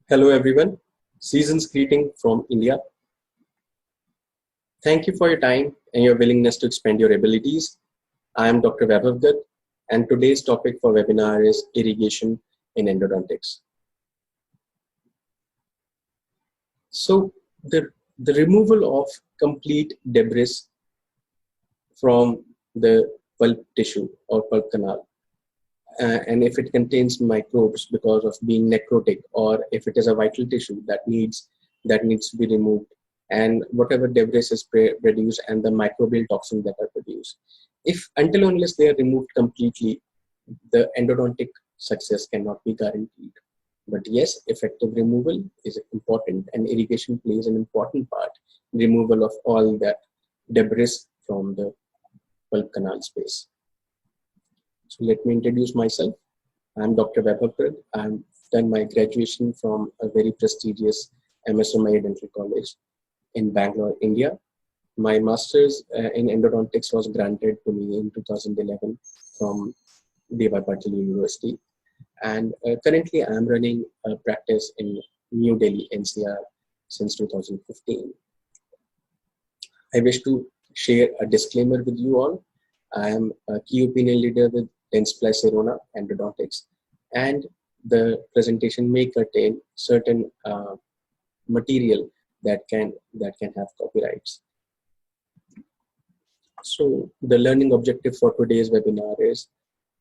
Hello everyone, season's greeting from India. Thank you for your time and your willingness to expand your abilities. I am Dr. Vaibhav Garg, and today's topic for webinar is irrigation in endodontics. So the removal of complete debris from the pulp tissue or pulp canal, and if it contains microbes because of being necrotic, or if it is a vital tissue that needs to be removed, and whatever debris is produced and the microbial toxins that are produced, if until unless they are removed completely, the endodontic success cannot be guaranteed. But yes, effective removal is important, and irrigation plays an important part in removal of all that debris from the pulp canal space. So let me introduce myself. I'm Dr. Vaibhav Garg. I've done my graduation from a very prestigious MSMI Dental College in Bangalore, India. My master's in endodontics was granted to me in 2011 from Vaibhav Garg University. And currently I'm running a practice in New Delhi, NCR since 2015. I wish to share a disclaimer with you all. I am a key opinion leader with DENTISTRY Endodontics, and the presentation may contain certain material that can have copyrights. So the learning objective for today's webinar is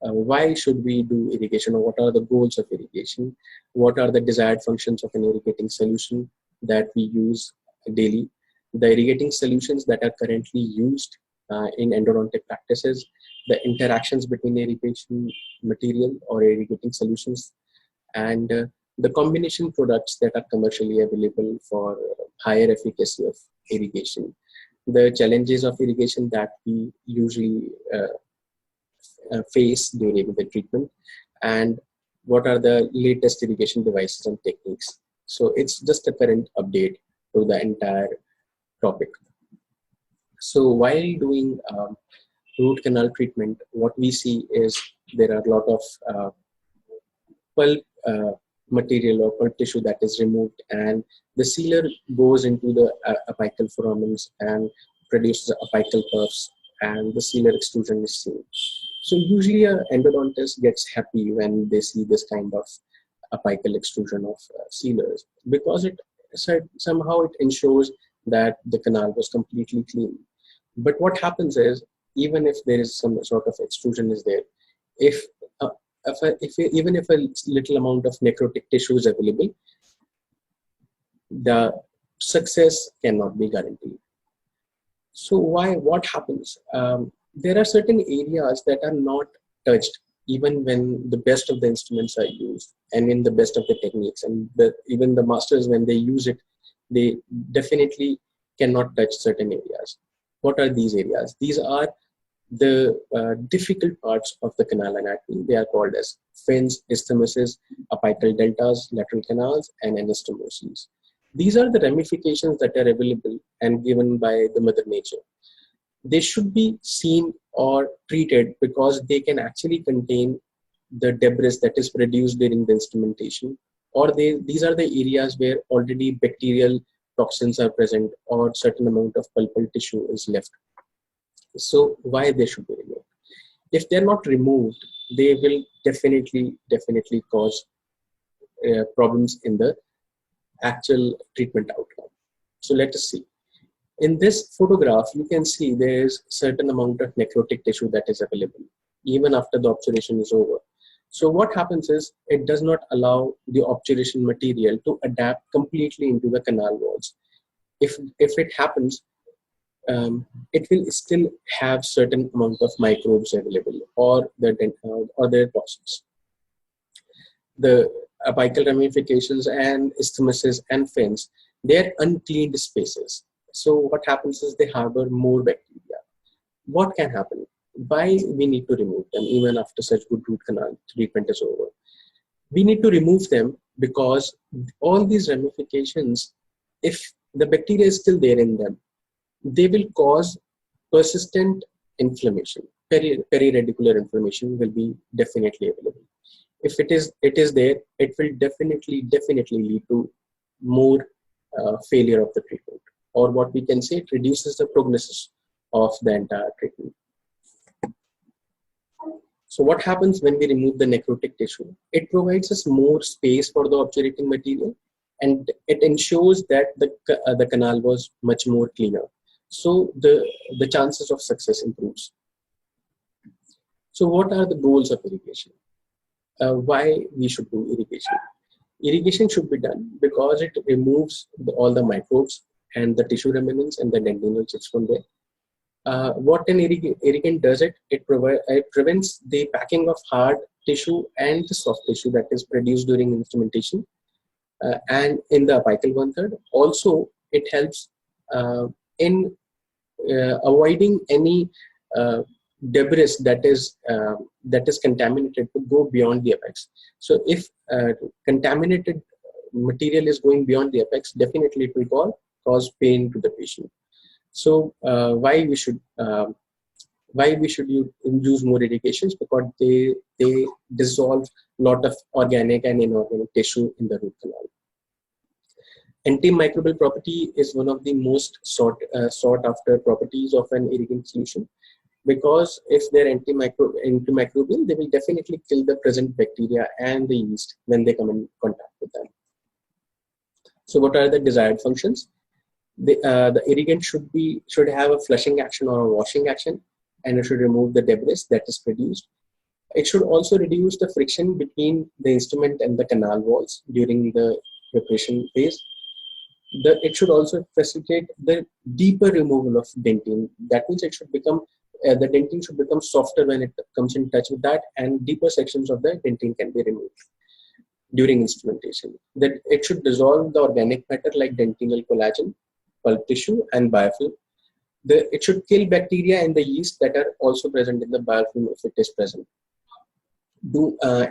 why should we do irrigation, or what are the goals of irrigation? What are the desired functions of an irrigating solution that we use daily? The irrigating solutions that are currently used in endodontic practices, the interactions between irrigation material or irrigating solutions, and the combination products that are commercially available for higher efficacy of irrigation, the challenges of irrigation that we usually face during the treatment, and what are the latest irrigation devices and techniques. So it's just a current update to the entire topic. So while doing root canal treatment, what we see is there are a lot of pulp material or pulp tissue that is removed, and the sealer goes into the apical foramens and produces apical puffs, and the sealer extrusion is seen. So usually an endodontist gets happy when they see this kind of apical extrusion of sealers, because it somehow it ensures that the canal was completely clean. But what happens is, even if there is some sort of extrusion is there, even if a little amount of necrotic tissue is available, the success cannot be guaranteed. So what happens? There are certain areas that are not touched even when the best of the instruments are used and in the best of the techniques, and even the masters, when they use it, they definitely cannot touch certain areas. What are these areas? These are the difficult parts of the canal anatomy. They are called as fins, isthmuses, apical deltas, lateral canals, and anastomoses. These are the ramifications that are available and given by the Mother Nature. They should be seen or treated because they can actually contain the debris that is produced during the instrumentation, or these are the areas where already bacterial toxins are present or certain amount of pulpal tissue is left. So why they should be removed? If they're not removed, they will definitely cause problems in the actual treatment outcome. So let us see. In this photograph, you can see there is certain amount of necrotic tissue that is available even after the obturation is over. So what happens is, it does not allow the obturation material to adapt completely into the canal walls. If it happens, it will still have certain amount of microbes available, or their toxins. The apical ramifications and isthmuses and fins, they are uncleaned spaces. So what happens is they harbor more bacteria. What can happen? Why we need to remove them even after such good root canal treatment is over? We need to remove them because all these ramifications, if the bacteria is still there in them, they will cause persistent inflammation. Periradicular inflammation will be definitely available. if it is there, it will definitely lead to more failure of the treatment, or what we can say, it reduces the prognosis of the entire treatment. So what happens when we remove the necrotic tissue? It provides us more space for the obturating material, and it ensures that the canal was much more cleaner. So the chances of success improves. So what are the goals of irrigation? Why we should do irrigation? Irrigation should be done because it removes all the microbes and the tissue remnants and the dentinal chips from there. What an irrigant does it prevents the packing of hard tissue and the soft tissue that is produced during instrumentation, and in the apical 1/3. Also, it helps in avoiding any debris that is contaminated to go beyond the apex. So if contaminated material is going beyond the apex, definitely it will cause pain to the patient. So why we should use more irrigations? Because they dissolve a lot of organic and inorganic tissue in the root canal. Antimicrobial property is one of the most sought after properties of an irrigant solution, because if they're antimicrobial, they will definitely kill the present bacteria and the yeast when they come in contact with them. So what are the desired functions? The irrigant should have a flushing action or a washing action, and it should remove the debris that is produced. It should also reduce the friction between the instrument and the canal walls during the preparation phase. It should also facilitate the deeper removal of dentin. That means it should become the dentin should become softer when it comes in touch with that, and deeper sections of the dentin can be removed during instrumentation. That it should dissolve the organic matter like dentinal collagen, pulp tissue, and biofilm. It should kill bacteria and the yeast that are also present in the biofilm if it is present.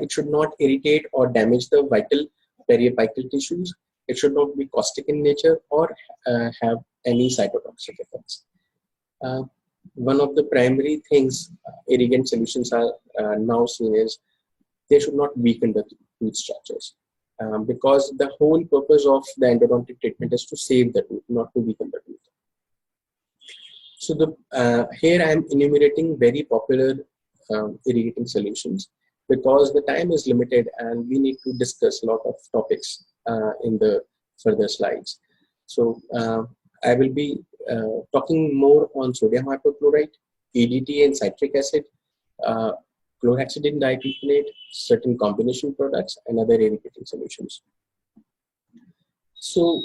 It should not irritate or damage the vital periapical tissues. It should not be caustic in nature or have any cytotoxic effects. One of the primary things irrigant solutions are now seen is they should not weaken the tooth structures, because the whole purpose of the endodontic treatment is to save the tooth, not to weaken the tooth. So here I am enumerating very popular irrigating solutions, because the time is limited and we need to discuss a lot of topics in the further slides. So I will be talking more on sodium hypochlorite, EDTA and citric acid, chlorhexidine dichloride, certain combination products, and other irrigating solutions. So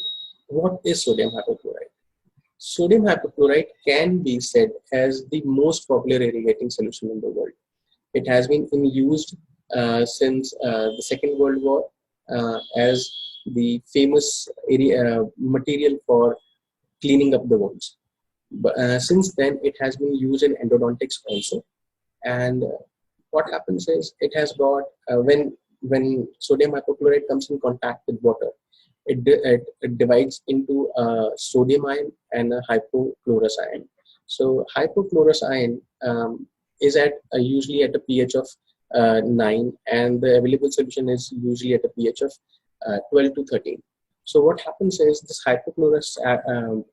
what is sodium hypochlorite? Sodium hypochlorite can be said as the most popular irrigating solution in the world. It has been in used since the Second World War as the famous material for cleaning up the wounds. But since then, it has been used in endodontics also. And what happens is, it has got when sodium hypochlorite comes in contact with water, it divides into a sodium ion and a hypochlorous ion. So hypochlorous ion is usually at a pH of 9, and the available solution is usually at a pH of 12 to 13. So what happens is, this hypochlorous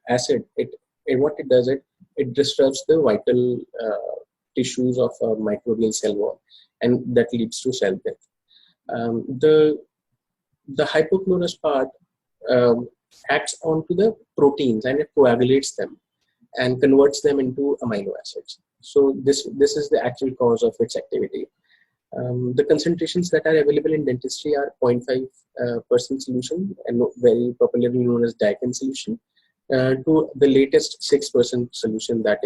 acid, what it does, it disrupts the vital tissues of a microbial cell wall, and that leads to cell death. The hypochlorous part acts onto the proteins, and it coagulates them and converts them into amino acids. So this is the actual cause of its activity. The concentrations that are available in dentistry are 0.5% solution, and very popularly known as Dicon solution, to the latest 6% solution that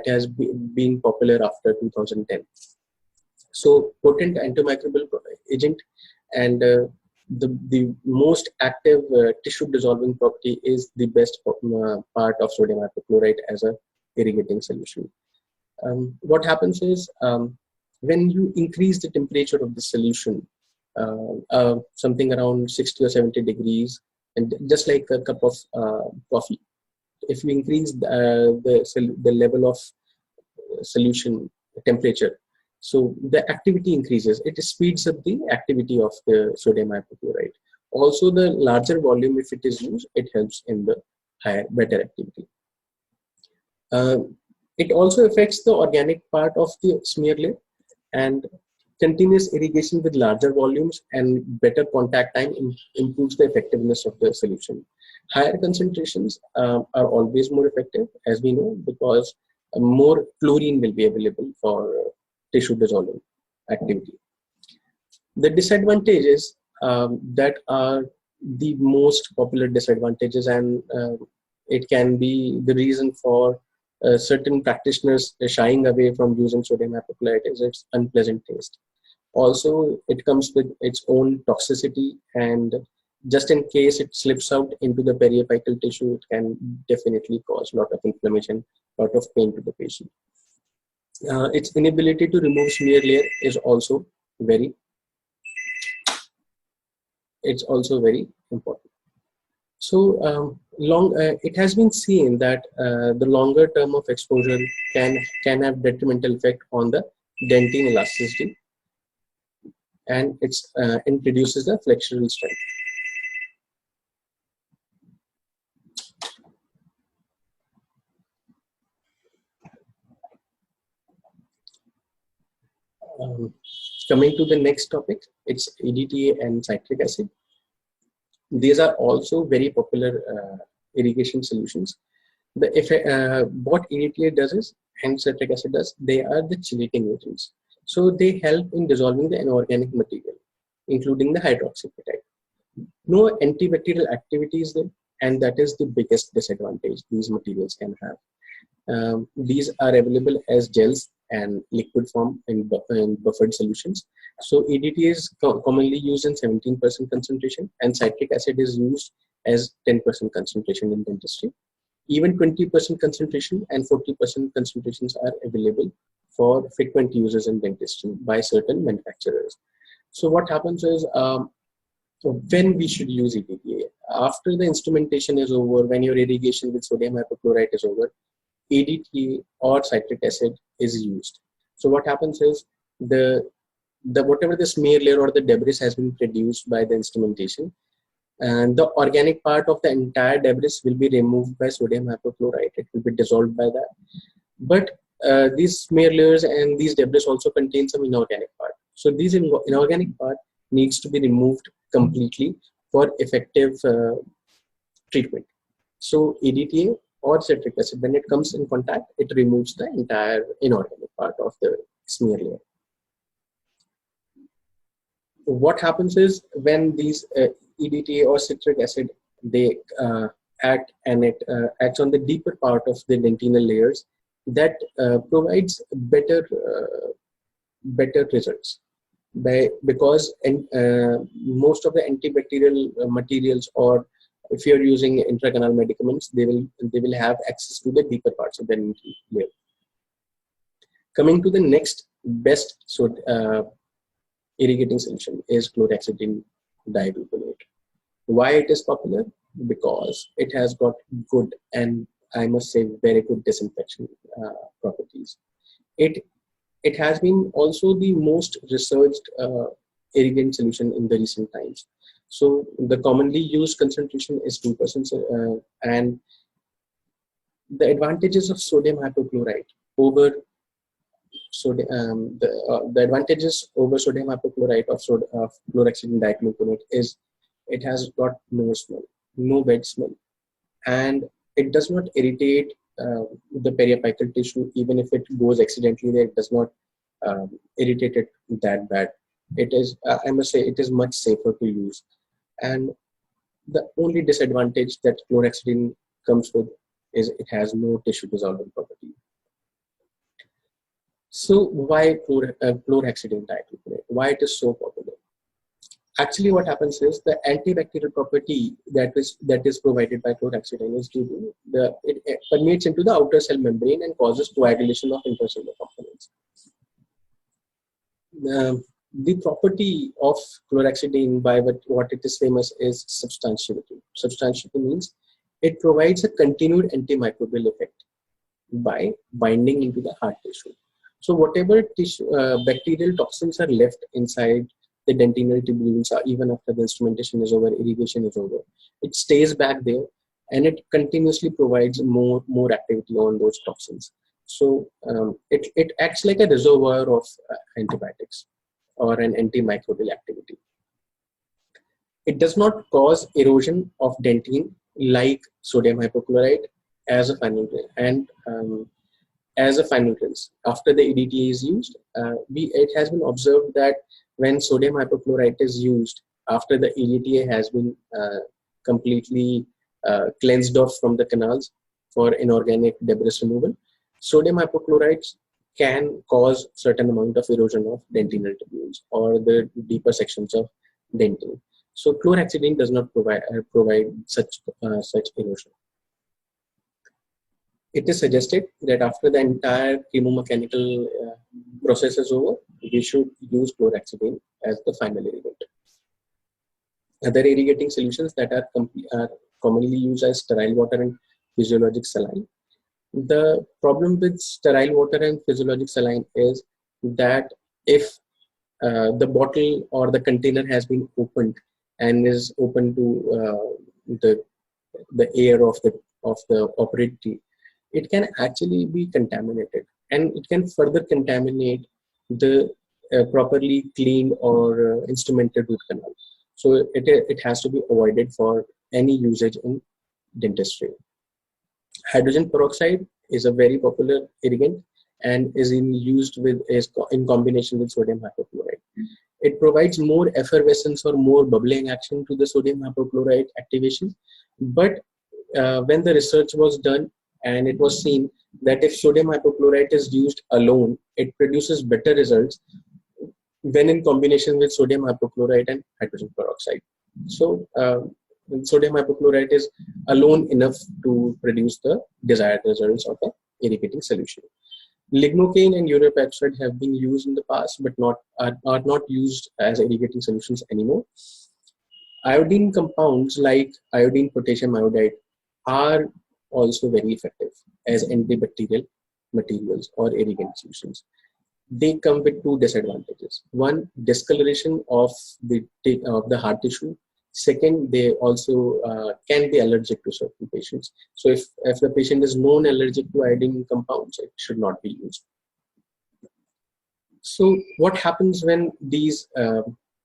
has been popular after 2010. So potent antimicrobial agent, and the most active tissue dissolving property is the best part of sodium hypochlorite as a irrigating solution. What happens is, when you increase the temperature of the solution, something around 60 or 70 degrees, and just like a cup of coffee, if you increase the level of solution temperature, So the activity increases. It speeds up the activity of the sodium hypochlorite. Also, the larger volume, if it is used, it helps in the better activity. It also affects the organic part of the smear layer, and continuous irrigation with larger volumes and better contact time improves the effectiveness of the solution. Higher concentrations are always more effective, as we know, because more chlorine will be available for tissue dissolving activity. The disadvantages that are the most popular disadvantages, and it can be the reason for certain practitioners shying away from using sodium hypochlorite, is its unpleasant taste. Also, it comes with its own toxicity, and just in case it slips out into the periapical tissue, it can definitely cause a lot of inflammation, a lot of pain to the patient. Its inability to remove smear layer is also very important. So it has been seen that the longer term of exposure can have detrimental effect on the dentine elasticity, and it reduces the flexural strength. Coming to the next topic, it's EDTA and citric acid. These are also very popular irrigation solutions. What EDTA does is, and citric acid does, they are the chelating agents. So they help in dissolving the inorganic material, including the hydroxyapatite. No antibacterial activity is there, and that is the biggest disadvantage these materials can have. These are available as gels and liquid form in buffered solutions. So EDTA is commonly used in 17% concentration, and citric acid is used as 10% concentration in dentistry. Even 20% concentration and 40% concentrations are available for frequent users in dentistry by certain manufacturers. So what happens is, when we should use EDTA, after the instrumentation is over, when your irrigation with sodium hypochlorite is over, EDTA or citric acid is used. So what happens is, whatever the smear layer or the debris has been produced by the instrumentation, and the organic part of the entire debris will be removed by sodium hypochlorite. It will be dissolved by that. But these smear layers and these debris also contain some inorganic part. So these inorganic part needs to be removed completely for effective treatment. So EDTA or citric acid, when it comes in contact, it removes the entire inorganic part of the smear layer. What happens is, when these EDTA or citric acid, they act, and it acts on the deeper part of the dentinal layers, that provides better results, because most of the antibacterial materials, or if you're using intracanal medicaments, they will have access to the deeper parts of the dentinal layer. Coming to the next best irrigating solution is chlorhexidine digluconate. Why it is popular? Because it has got good, and I must say very good, disinfection properties. It has been also the most researched irrigant solution in the recent times. So the commonly used concentration is 2%, and the advantages of sodium hypochlorite over the advantages over sodium hypochlorite of chlorhexidine digluconate is, it has got no smell, no bad smell, and it does not irritate the periapical tissue. Even if it goes accidentally there, it does not irritate it that bad. It is, I must say, it is much safer to use. And the only disadvantage that chlorhexidine comes with is it has no tissue dissolving property. So why chlorhexidine digluconate? Why it is so popular? Actually, what happens is, the antibacterial property that is provided by chlorhexidine is due to it permeates into the outer cell membrane and causes coagulation of intercellular components. The property of chlorhexidine, by what it is famous, is substantiality. Substantiality means it provides a continued antimicrobial effect by binding into the hard tissue. So whatever tissue, bacterial toxins are left inside the dentinal tubules, even after the instrumentation is over, irrigation is over, it stays back there, and it continuously provides more activity on those toxins. So it acts like a reservoir of antibiotics or an antimicrobial activity. It does not cause erosion of dentine like sodium hypochlorite as a final as a final rinse. After the EDTA is used, it has been observed that when sodium hypochlorite is used after the EDTA has been completely cleansed off from the canals for inorganic debris removal, sodium hypochlorite can cause certain amount of erosion of dentinal tubules or the deeper sections of dentine. So chlorhexidine does not provide such erosion. It is suggested that after the entire chemomechanical process is over, we should use chlorhexidine as the final irrigant. Other irrigating solutions that are commonly used as sterile water and physiologic saline. The problem with sterile water and physiologic saline is that if the bottle or the container has been opened and is open to the air of the operative, it can actually be contaminated, and it can further contaminate the properly cleaned or instrumented root canal. So it has to be avoided for any usage in dentistry. Hydrogen peroxide is a very popular irrigant and is in combination with sodium hypochlorite. It provides more effervescence or more bubbling action to the sodium hypochlorite activation. But when the research was done, and it was seen that if sodium hypochlorite is used alone, it produces better results when in combination with sodium hypochlorite and hydrogen peroxide. So sodium hypochlorite is alone enough to produce the desired results of an irrigating solution. Lignocaine and urea have been used in the past, but are not used as irrigating solutions anymore. Iodine compounds like iodine potassium iodide are also very effective as antibacterial materials or irrigant solutions. They come with two disadvantages. One, discoloration of the hard tissue. Second, they also can be allergic to certain patients. So if the patient is known allergic to iodine compounds, it should not be used. So what happens when these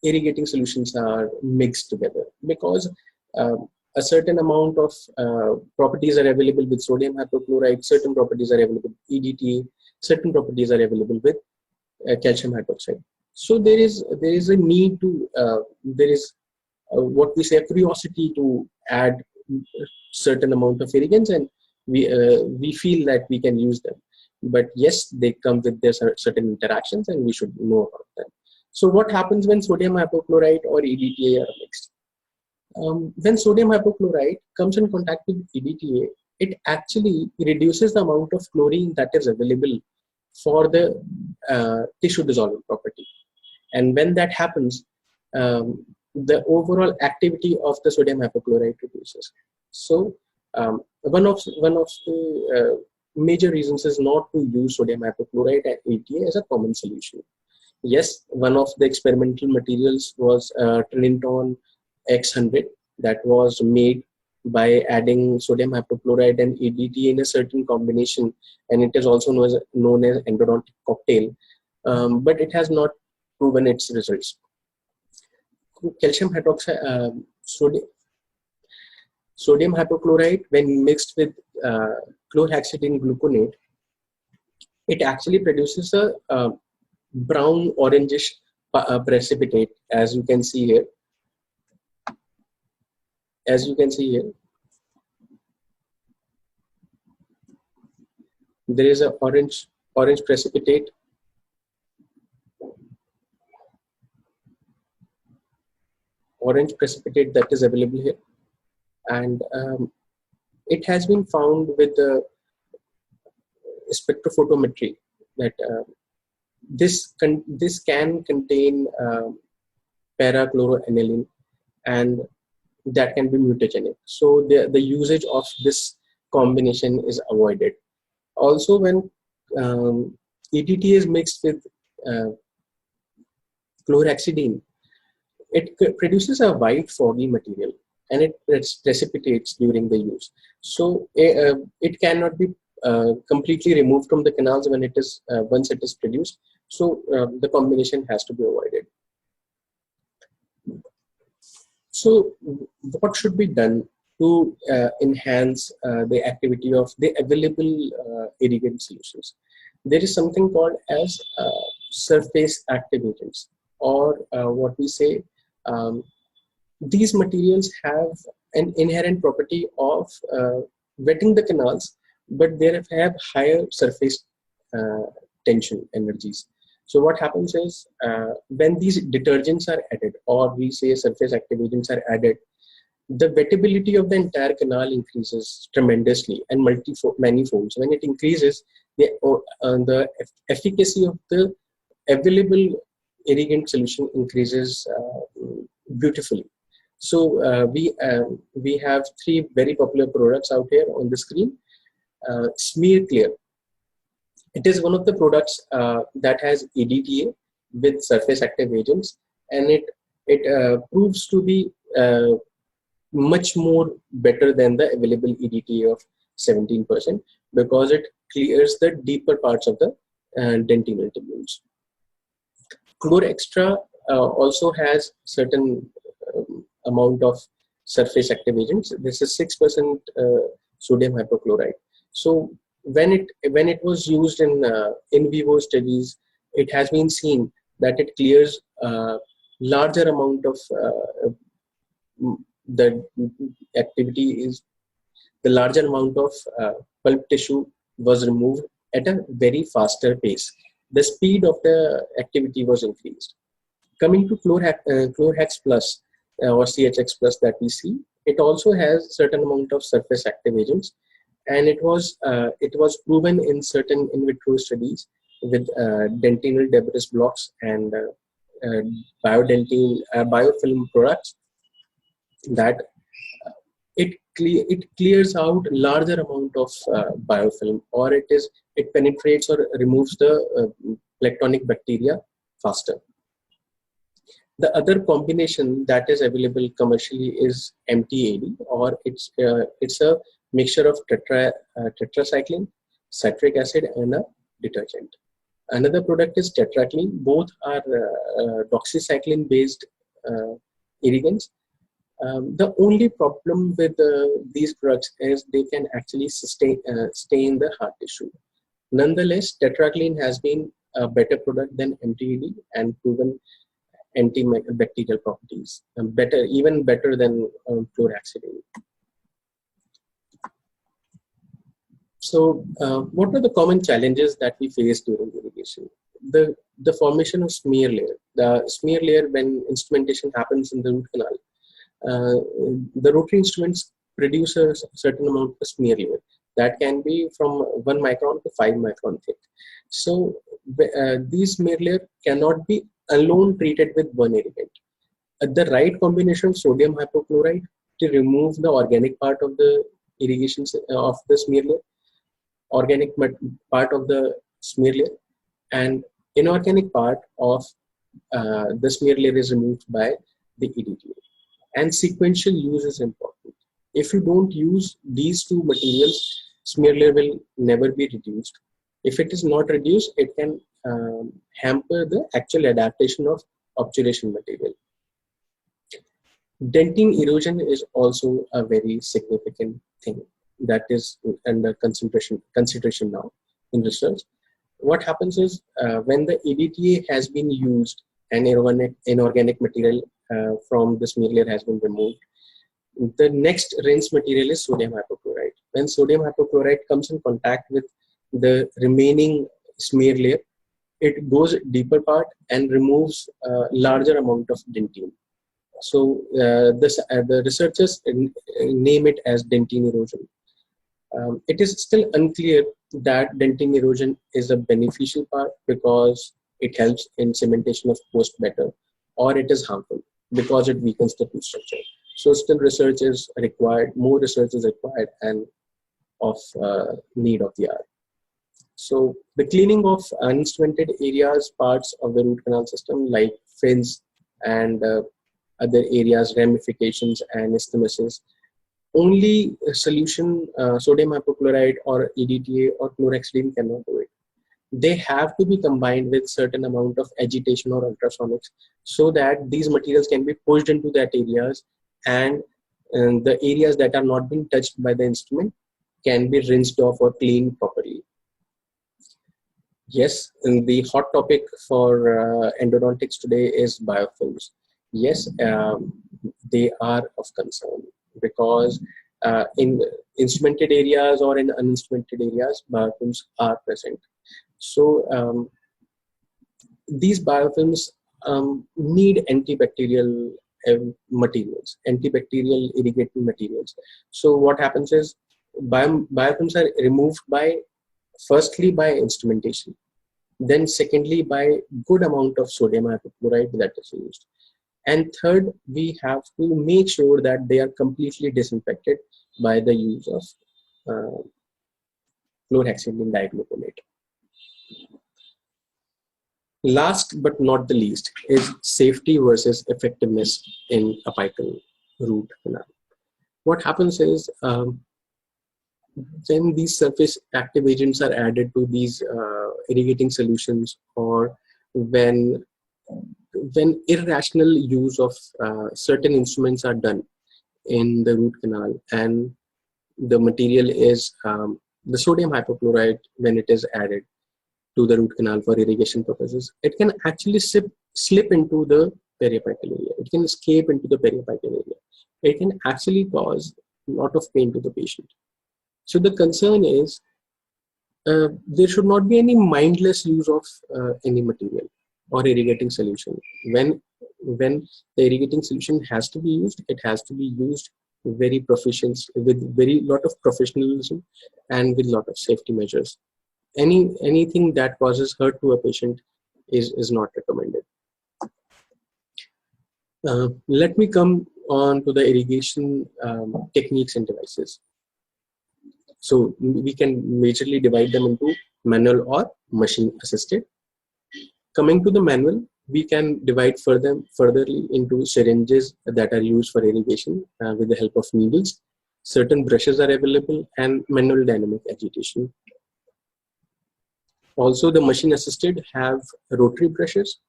irrigating solutions are mixed together? Because a certain amount of properties are available with sodium hypochlorite, certain properties are available with EDTA, certain properties are available with calcium hydroxide. So there is a need to what we say, a curiosity to add certain amount of irrigants, and we feel that we can use them. But yes, they come with their certain interactions, and we should know about them. So what happens when sodium hypochlorite or EDTA are mixed? When sodium hypochlorite comes in contact with EDTA, it actually reduces the amount of chlorine that is available for the tissue dissolving property. And when that happens, the overall activity of the sodium hypochlorite reduces. So one of the major reasons is not to use sodium hypochlorite and EDTA as a common solution. Yes, one of the experimental materials was Trinitol X100 that was made by adding sodium hypochlorite and EDTA in a certain combination, and it is also known as Endo-Dontic cocktail, but it has not proven its results. Calcium hydroxide, sodium hypochlorite, when mixed with chlorhexidine gluconate, it actually produces a brown orangish precipitate, as you can see here. There is a orange precipitate. Orange precipitate that is available here, and it has been found with the spectrophotometry that this can contain parachloroaniline, and that can be mutagenic. So the usage of this combination is avoided. Also, when EDTA is mixed with chlorhexidine. It produces a white foggy material, and it precipitates during the use. So it cannot be completely removed from the canals when it is once it is produced. So the combination has to be avoided. So what should be done to enhance the activity of the available irrigant solutions? There is something called as surface active agents, or what we say, these materials have an inherent property of wetting the canals, but they have higher surface tension energies. So what happens is when these detergents are added, or we say surface active agents are added, the wettability of the entire canal increases tremendously and manifolds. When it increases, the efficacy of the available irrigant solution increases beautifully. So we have three very popular products out here on the screen. Smear Clear. It is one of the products that has EDTA with surface active agents, and it proves to be much more better than the available EDTA of 17%, because it clears the deeper parts of the dentinal tubules. Chlor Extra also has certain amount of surface active agents. This is 6% sodium hypochlorite. So when it was used in vivo studies, it has been seen that it clears larger amount of the activity is the larger amount of pulp tissue was removed at a very faster pace. The speed of the activity was increased. Coming to Chlorhex Plus or CHX Plus that we see, it also has certain amount of surface active agents, and it was proven in certain in vitro studies with dentinal debris blocks and biofilm products that it clears out larger amount of biofilm, or it penetrates or removes the planktonic bacteria faster. The other combination that is available commercially is MTAD, or it's a mixture of tetracycline, citric acid, and a detergent. Another product is tetracline. Both are doxycycline based irrigants. The only problem with these products is they can actually stain the hard tissue. Nonetheless, tetracline has been a better product than MTAD and proven antibacterial properties, even better than chlorhexidine. So, what are the common challenges that we face during irrigation? The formation of smear layer. The smear layer, when instrumentation happens in the root canal, the rotary instruments produce a certain amount of smear layer that can be from 1 micron to 5 micron thick. So these smear layer cannot be alone treated with one irrigant. The right combination of sodium hypochlorite to remove the organic part of the irrigation of the smear layer, organic part of the smear layer, and inorganic part of the smear layer is removed by the EDTA. And sequential use is important. If you don't use these two materials, smear layer will never be reduced. If it is not reduced, it can hamper the actual adaptation of obturation material. Dentin erosion is also a very significant thing that is under consideration now in research. What happens is when the EDTA has been used and inorganic material from the smear layer has been removed, the next rinse material is sodium hypochlorite. When sodium hypochlorite comes in contact with the remaining smear layer, it goes deeper part and removes a larger amount of dentin. So the researchers name it as dentin erosion. It is still unclear that dentin erosion is a beneficial part because it helps in cementation of post better, or it is harmful because it weakens the tooth structure. So still research is required, more research is required and of need of the hour. So the cleaning of uninstrumented areas, parts of the root canal system like fins and other areas, ramifications and isthmuses, only a solution, sodium hypochlorite or EDTA or chlorhexidine cannot do it. They have to be combined with certain amount of agitation or ultrasonics so that these materials can be pushed into that areas, and the areas that are not being touched by the instrument can be rinsed off or cleaned properly. Yes, and the hot topic for endodontics today is biofilms. Yes, they are of concern because in instrumented areas or in uninstrumented areas, biofilms are present. So these biofilms need antibacterial materials, antibacterial irrigating materials. So what happens is biofilms are removed by, firstly by instrumentation, then secondly by good amount of sodium hypochlorite that is used, and third we have to make sure that they are completely disinfected by the use of chlorhexidine dichlorobonate. Last but not the least is safety versus effectiveness in apical root canal. What happens is when these surface active agents are added to these irrigating solutions, or when irrational use of certain instruments are done in the root canal, and the material is the sodium hypochlorite, when it is added to the root canal for irrigation purposes, it can actually slip into the periapical area. It can escape into the periapical area. It can actually cause a lot of pain to the patient. So the concern is there should not be any mindless use of any material or irrigating solution. When the irrigating solution has to be used, it has to be used very proficient, with very lot of professionalism and with lot of safety measures. Anything that causes hurt to a patient is not recommended. Let me come on to the irrigation techniques and devices. So we can majorly divide them into manual or machine assisted. Coming to the manual, we can divide furtherly into syringes that are used for irrigation with the help of needles. Certain brushes are available, and manual dynamic agitation. Also, the machine assisted have rotary brushes,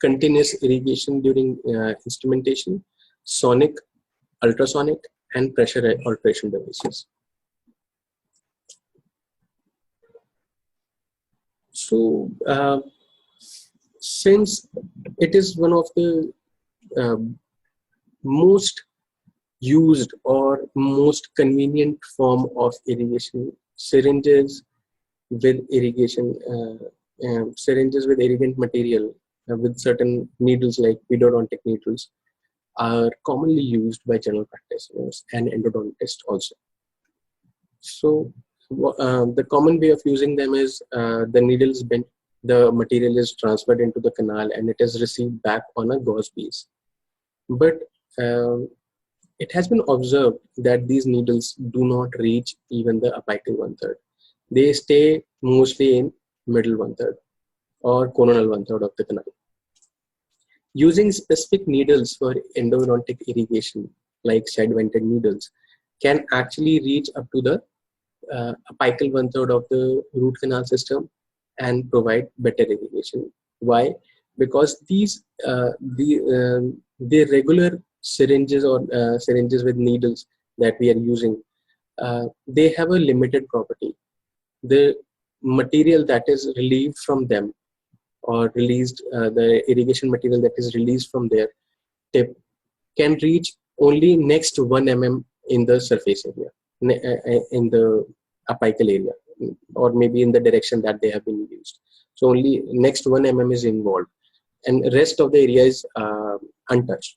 continuous irrigation during instrumentation, sonic, ultrasonic, and pressure alteration devices. So, since it is one of the most used or most convenient form of irrigation, syringes with irrigation, syringes with irrigant material with certain needles like Endo-Dontic needles are commonly used by general practitioners and endodontists also. So the common way of using them is the needle is bent, the material is transferred into the canal, and it is received back on a gauze base. But it has been observed that these needles do not reach even the apical 1/3. They stay mostly in middle 1/3 or coronal 1/3 of the canal. Using specific needles for endodontic irrigation, like side-vented needles, can actually reach up to the apical 1/3 of the root canal system and provide better irrigation. Why? Because these the regular syringes or syringes with needles that we are using, they have a limited property. The material that is relieved from them, or released, the irrigation material that is released from their tip, can reach only next 1 mm in the surface area, in the apical area, or maybe in the direction that they have been used. So only next 1 mm is involved, and rest of the area is untouched.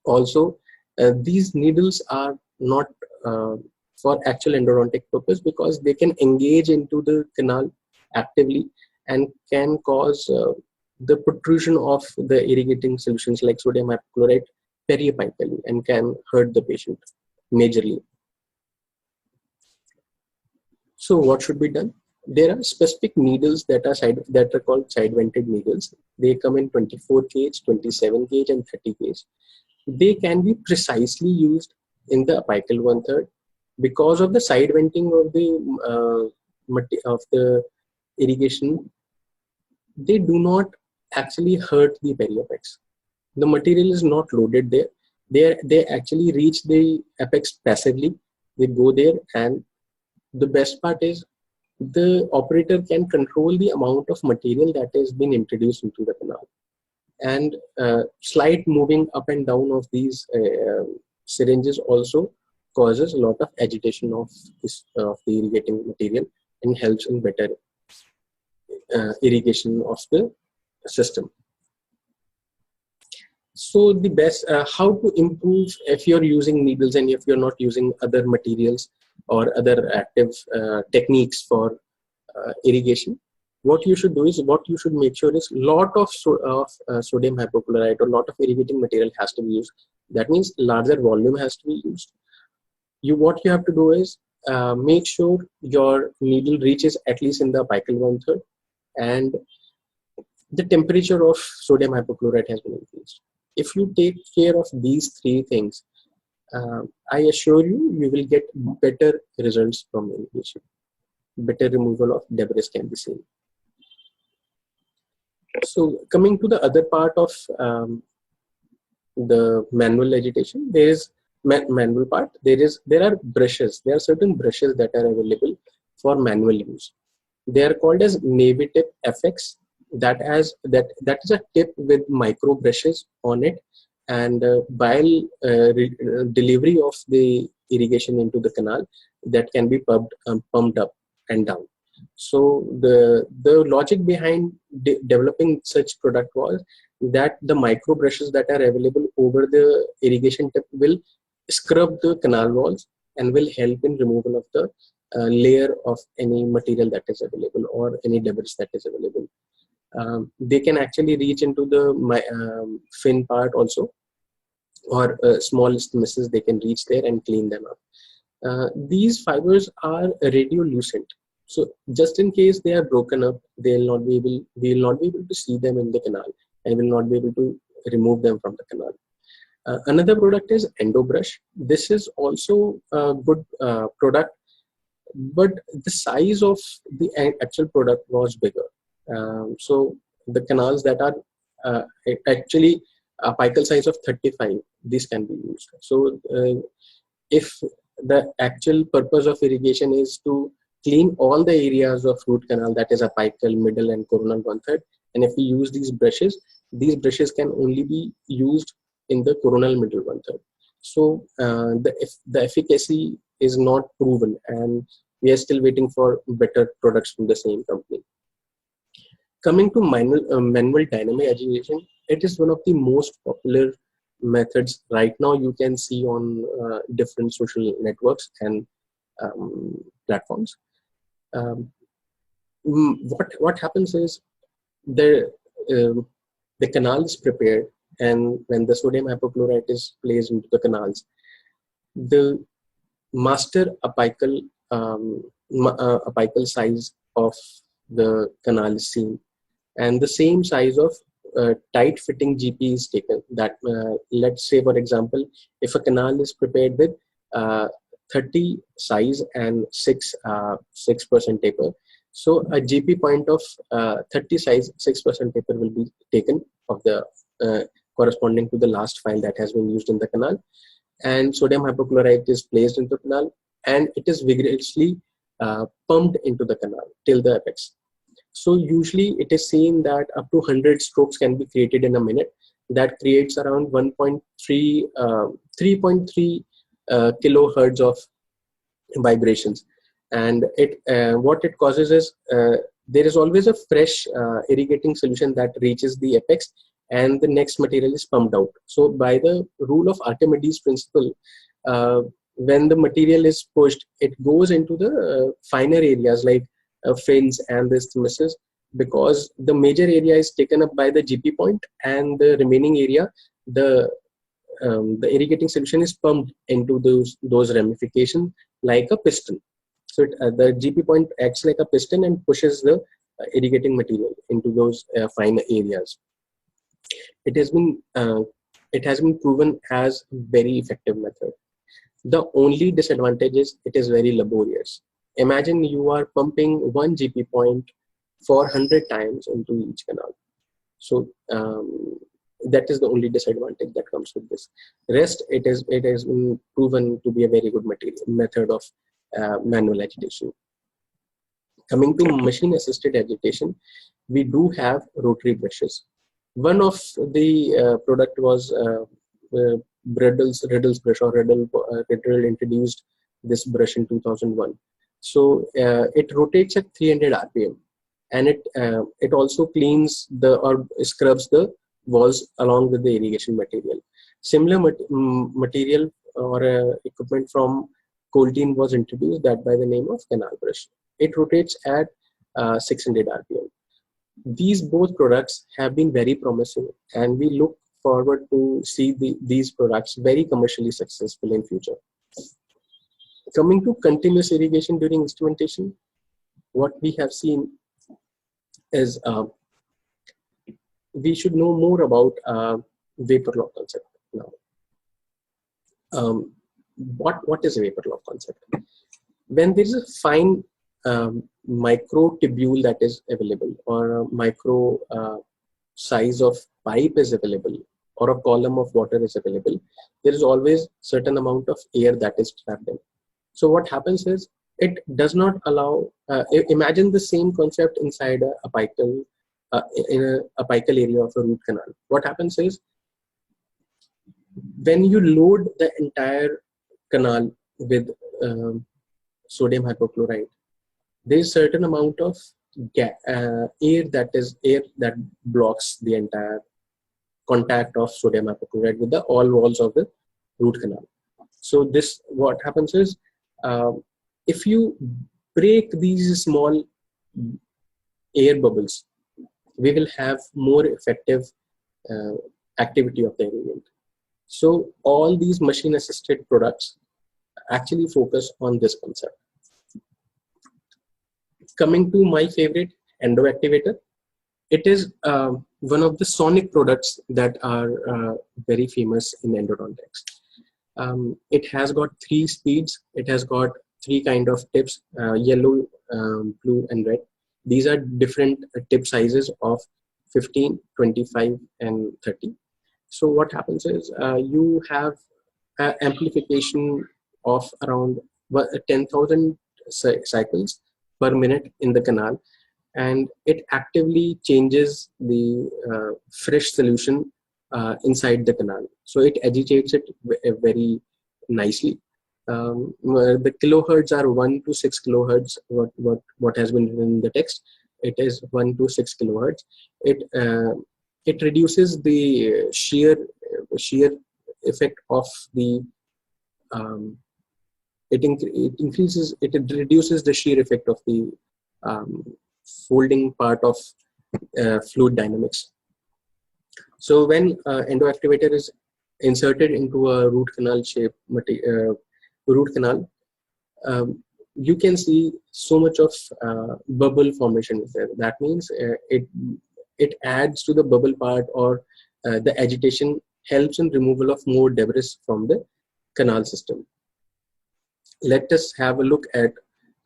Also, these needles are not for actual endodontic purpose, because they can engage into the canal actively and can cause the protrusion of the irrigating solutions like sodium hypochlorite periapically, and can hurt the patient majorly. So what should be done? There are specific needles that are called side vented needles. They come in 24 gauge, 27 gauge, and 30 gauge. They can be precisely used in the apical 1/3 because of the side venting of the irrigation. They do not actually hurt the periopex. The material is not loaded there. They actually reach the apex passively. They go there, and the best part is the operator can control the amount of material that has been introduced into the canal. And slight moving up and down of these syringes also causes a lot of agitation of the irrigating material and helps in better irrigation of the system. So the best, how to improve if you're using needles and if you're not using other materials or other active techniques for irrigation, what you should do is, what you should make sure is lot of sodium hypochlorite or lot of irrigating material has to be used. That means larger volume has to be used. What you have to do is make sure your needle reaches at least in the apical 1/3, and the temperature of sodium hypochlorite has been increased. If you take care of these three things, I assure you, you will get better results from irrigation. Better removal of debris can be seen. So coming to the other part of the manual agitation, there is manual part. There are brushes. There are certain brushes that are available for manual use. They are called as Navy Tip FX. That is a tip with micro brushes on it, and while delivery of the irrigation into the canal, that can be pumped up and down. So the logic behind developing such product was that the micro brushes that are available over the irrigation tip will scrub the canal walls and will help in removal of the layer of any material that is available or any debris that is available. They can actually reach into the fin part also, or small misses, they can reach there and clean them up. These fibers are radiolucent, so just in case they are broken up, we will not be able to see them in the canal and will not be able to remove them from the canal. Another product is Endo brush. This is also a good product, but the size of the actual product was bigger. So the canals that are actually apical size of 35, these can be used. So if the actual purpose of irrigation is to clean all the areas of root canal, that is apical, middle, and coronal 1/3, and if we use these brushes can only be used in the coronal middle 1/3. So the efficacy is not proven, and we are still waiting for better products from the same company. Coming to manual dynamic agitation, it is one of the most popular methods right now. You can see on different social networks and platforms. What happens is the canal is prepared, and when the sodium hypochlorite is placed into the canals, the master apical size of the canal is seen, and the same size of tight fitting GP is taken. That let's say, for example, if a canal is prepared with 30 size and 6% taper, so a GP point of 30 size 6% taper will be taken of the corresponding to the last file that has been used in the canal, and sodium hypochlorite is placed into the canal, and it is vigorously pumped into the canal till the apex. So usually it is seen that up to 100 strokes can be created in a minute. That creates around 3.3 kilohertz of vibrations, and what it causes is there is always a fresh irrigating solution that reaches the apex, and the next material is pumped out. So by the rule of Archimedes principle, when the material is pushed, it goes into the finer areas like fins and the isthmuses, because the major area is taken up by the GP point, and the remaining area, the irrigating solution is pumped into those ramifications like a piston. So the GP point acts like a piston and pushes the irrigating material into those fine areas. It has been proven as a very effective method. The only disadvantage is it is very laborious. Imagine you are pumping one GP point 400 times into each canal. So that is the only disadvantage that comes with this. Rest, it has been proven to be a very good method of manual agitation. Coming to machine-assisted agitation, we do have rotary brushes. One of the product was Riddle's brush, or Riddle introduced this brush in 2001. So it rotates at 300 RPM, and it also cleans or scrubs the walls along with the irrigation material. Similar material or equipment from Colteen was introduced, that by the name of canal brush. It rotates at 600 RPM. These both products have been very promising, and we look forward to see these products very commercially successful in future. Coming to continuous irrigation during instrumentation, what we have seen is we should know more about vapor lock concept now. What is a vapor lock concept? When there is a fine micro tubule that is available, or a micro size of pipe is available, or a column of water is available, there is always certain amount of air that is trapped in. So what happens is, it does not allow, imagine the same concept inside a apical, in a apical area of a root canal. What happens is, when you load the entire canal with sodium hypochlorite, there is certain amount of air that blocks the entire contact of sodium hypochlorite with the all walls of the root canal. So what happens is, if you break these small air bubbles, we will have more effective activity of the irrigant. So all these machine assisted products actually focus on this concept. Coming to my favorite, Endo-Activator. It is one of the sonic products that are very famous in Endo-Dontics. It has got 3 speeds. It has got 3 kind of tips, yellow, blue, and red. These are different tip sizes of 15, 25, and 30. So what happens is, you have amplification of around 10,000 cycles per minute in the canal, and it actively changes the fresh solution inside the canal. So it agitates it very nicely. The kilohertz are 1 to 6 kilohertz. What has been written in the text, it is 1 to 6 kilohertz. It reduces the shear effect of the it reduces the shear effect of the folding part of fluid dynamics. So when Endo-Activator is inserted into a root canal shape root canal, you can see so much of bubble formation is there. That means it adds to the bubble part, or the agitation helps in removal of more debris from the canal system. Let us have a look at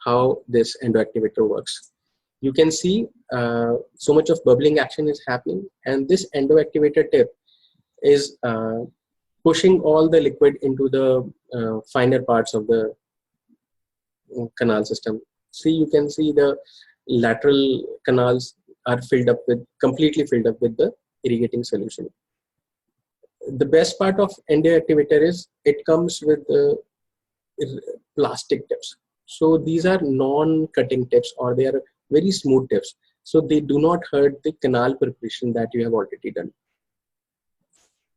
how this Endo-Activator works. You can see so much of bubbling action is happening, and this Endo-Activator tip is pushing all the liquid into the finer parts of the canal system. See, you can see the lateral canals are completely filled up with the irrigating solution. The best part of Endo-Activator is it comes with plastic tips. So these are non-cutting tips, or they are very smooth tips. So they do not hurt the canal preparation that you have already done.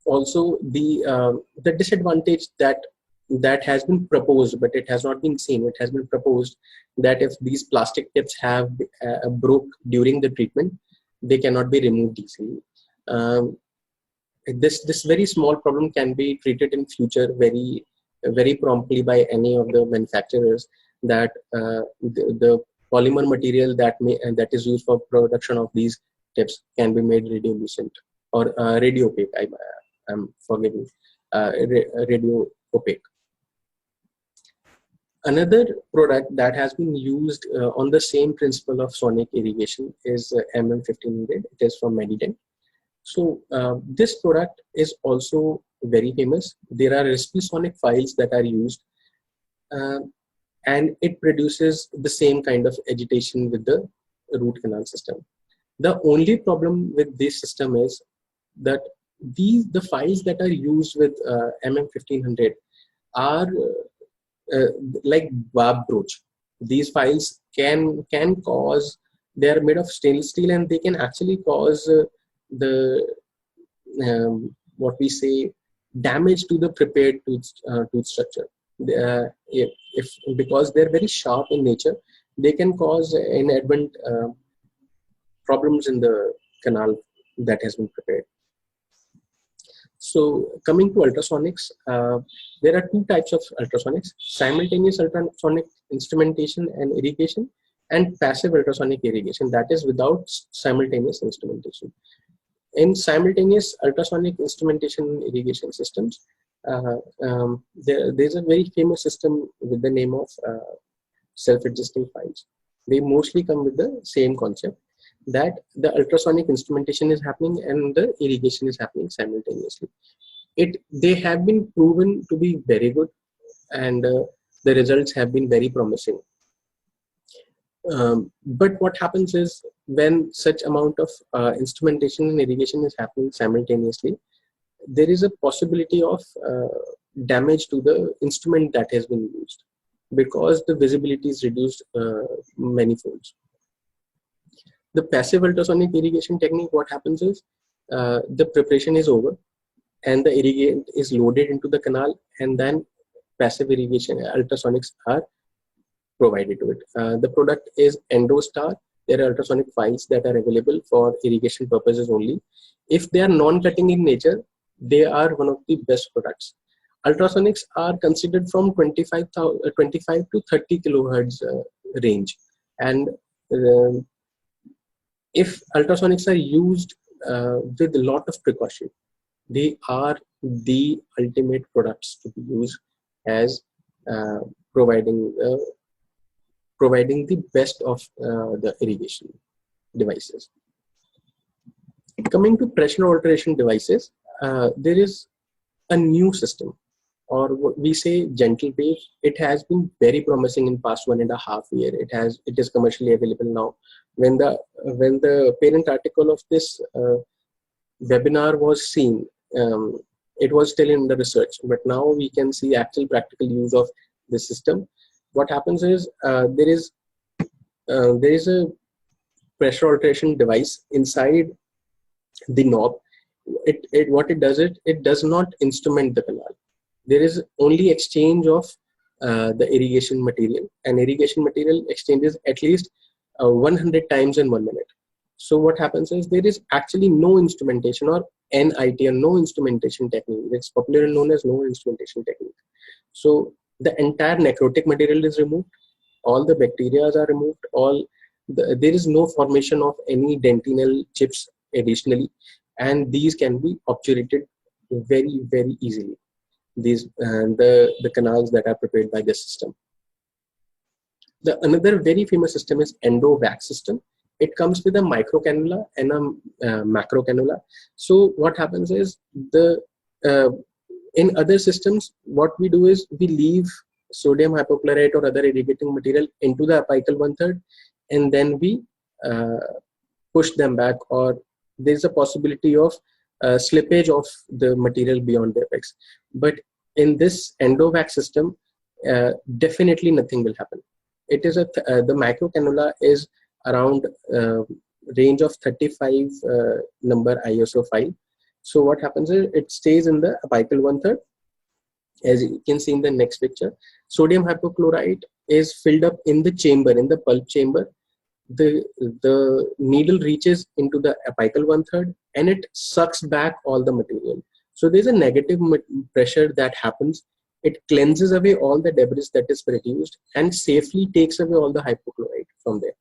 Also, the disadvantage that has been proposed, but it has not been seen. It has been proposed that if these plastic tips have broke during the treatment, they cannot be removed easily. This very small problem can be treated in future very promptly by any of the manufacturers. that the polymer material that is used for production of these tips can be made radiolucent or radio opaque. I'm forgiving, radio opaque. Another product that has been used on the same principle of sonic irrigation is MM1500. It is from Medident. So this product is also very famous. There are recipe sonic files that are used, and it produces the same kind of agitation with the root canal system. The only problem with this system is that the files that are used with MM1500 are like barb brooch. These files can cause, they are made of stainless steel, and they can actually cause what we say damage to the prepared tooth structure. If because they're very sharp in nature, they can cause inadvertent problems in the canal that has been prepared. So coming to ultrasonics, there are two types of ultrasonics: simultaneous ultrasonic instrumentation and irrigation, and passive ultrasonic irrigation, that is without simultaneous instrumentation. In simultaneous ultrasonic instrumentation and irrigation systems, there's a very famous system with the name of self-adjusting files. They mostly come with the same concept, that the ultrasonic instrumentation is happening and the irrigation is happening simultaneously. They have been proven to be very good, and the results have been very promising. But what happens is, when such amount of instrumentation and irrigation is happening simultaneously, there is a possibility of damage to the instrument that has been used, because the visibility is reduced many folds. The passive ultrasonic irrigation technique, what happens is, the preparation is over and the irrigant is loaded into the canal, and then passive irrigation ultrasonics are provided to it. The product is Endo-Star. There are ultrasonic files that are available for irrigation purposes only. If they are non-cutting in nature, they are one of the best products. Ultrasonics are considered from 25 to 30 kilohertz range, and if ultrasonics are used with a lot of precaution, they are the ultimate products to be used as providing the best of the irrigation devices. Coming to pressure alteration devices, there is a new system, or what we say gentle wave. It has been very promising in past 1.5 years. It is commercially available now. When the parent article of this webinar was seen, it was still in the research, but now we can see actual practical use of this system. What happens is, there is a pressure alteration device inside the knob. What it does, it does not instrument the canal. There is only exchange of the irrigation material, and irrigation material exchanges at least 100 times in 1 minute. So what happens is, there is actually no instrumentation, or NIT, or no instrumentation technique. It's popularly known as no instrumentation technique. So the entire necrotic material is removed, all the bacteria are removed, there is no formation of any dentinal chips additionally, and these can be obturated very, very easily. These the canals that are prepared by this system. Another very famous system is Endo-Vac system. It comes with a micro cannula and a macro cannula. So what happens is, in other systems, what we do is, we leave sodium hypochlorite or other irrigating material into the apical 1/3, and then we push them back, or there's a possibility of slippage of the material beyond the apex. But in this Endo-Vac system, definitely nothing will happen. It is the micro cannula is around range of 35 number ISO file. So what happens is, it stays in the apical 1/3. As you can see in the next picture, sodium hypochlorite is filled up in the chamber, in the pulp chamber. The needle reaches into the apical 1/3, and it sucks back all the material. So there's a negative pressure that happens, It cleanses away all the debris that is produced and safely takes away all the hypochlorite from there.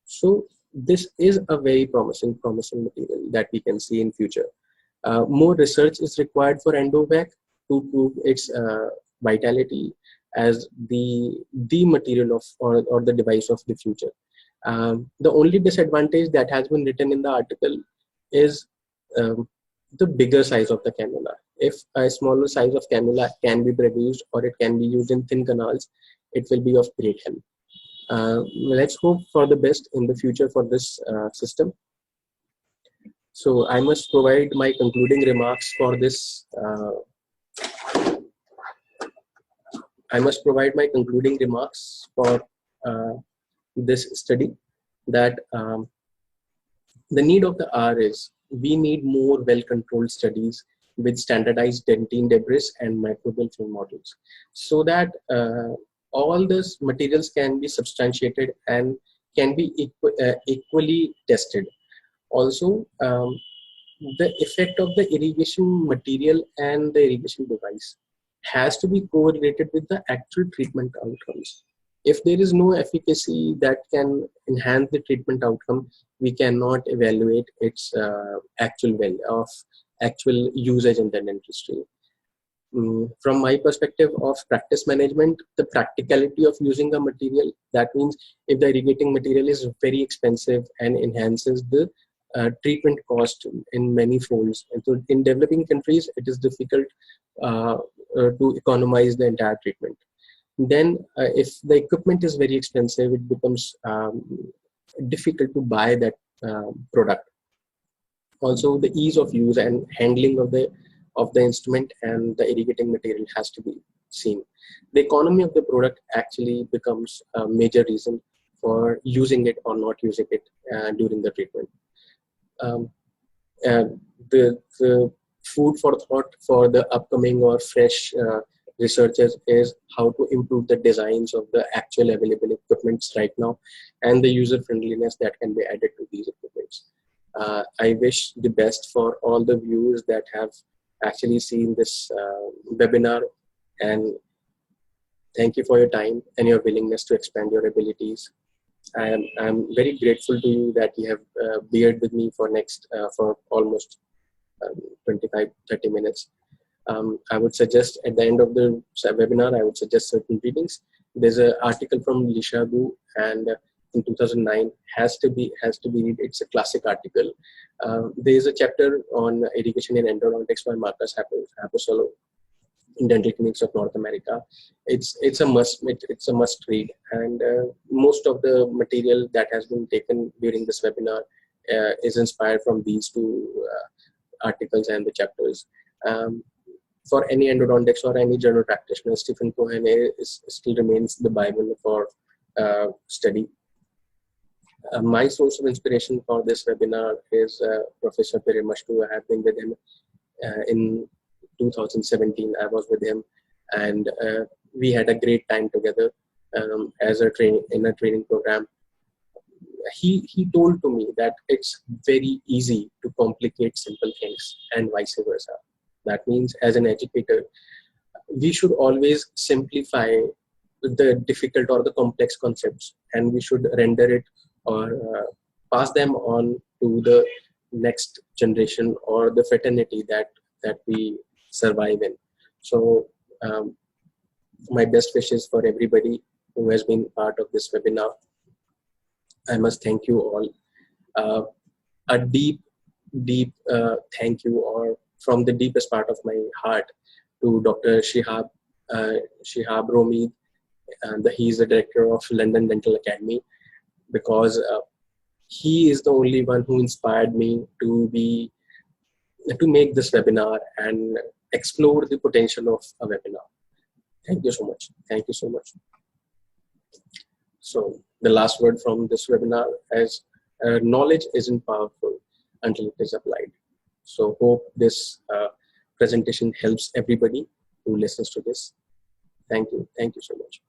So this is a very promising material that we can see in future. More research is required for Endo-Vac to prove its vitality as the material of or the device of the future. The only disadvantage that has been written in the article is the bigger size of the cannula. If a smaller size of cannula can be produced or it can be used in thin canals, it will be of great help. Let's hope for the best in the future for this system. So I must provide my concluding remarks for this. This study, that the need of the hour is we need more well-controlled studies with standardized dentine debris and microbial film models, so that all these materials can be substantiated and can be equally tested. Also, the effect of the irrigation material and the irrigation device has to be correlated with the actual treatment outcomes. If there is no efficacy that can enhance the treatment outcome, we cannot evaluate its actual value of actual usage in the dentistry. From my perspective of practice management, the practicality of using a material, that means if the irrigating material is very expensive and enhances the treatment cost in many folds. And so in developing countries, it is difficult to economize the entire treatment. Then if the equipment is very expensive, it becomes difficult to buy that product. Also, the ease of use and handling of the instrument and the irrigating material has to be seen. The economy of the product actually becomes a major reason for using it or not using it during the treatment. The food for thought for the upcoming or fresh researchers is how to improve the designs of the actual available equipments right now and the user friendliness that can be added to these equipments. I wish the best for all the viewers that have actually seen this webinar, and thank you for your time and your willingness to expand your abilities. I'm very grateful to you that you have beared with me for almost 25-30 minutes. I would suggest at the end of the webinar, I would suggest certain readings. There's an article from Lishabu, and in 2009 has to be read. It's a classic article. There's a chapter on irrigation in Endo-Dontics by Marcus Haposolo in Dental Clinics of North America. It's a must read, and most of the material that has been taken during this webinar is inspired from these two articles and the chapters. For any endodontics or any general practitioner, Stephen Cohen still remains the Bible for study. My source of inspiration for this webinar is Professor Perimashtu. I have been with him in 2017. I was with him, and we had a great time together as a training program. He told to me that it's very easy to complicate simple things and vice versa. That means as an educator, we should always simplify the difficult or the complex concepts, and we should render it or pass them on to the next generation or the fraternity that we survive in. So my best wishes for everybody who has been part of this webinar. I must thank you all. A deep thank you, or from the deepest part of my heart, to Dr. Shihab Romid, and he is the director of London Dental Academy, because he is the only one who inspired me to make this webinar and explore the potential of a webinar. Thank you so much. Thank you so much. So the last word from this webinar is knowledge isn't powerful until it is applied. So hope this presentation helps everybody who listens to this. Thank you. Thank you so much.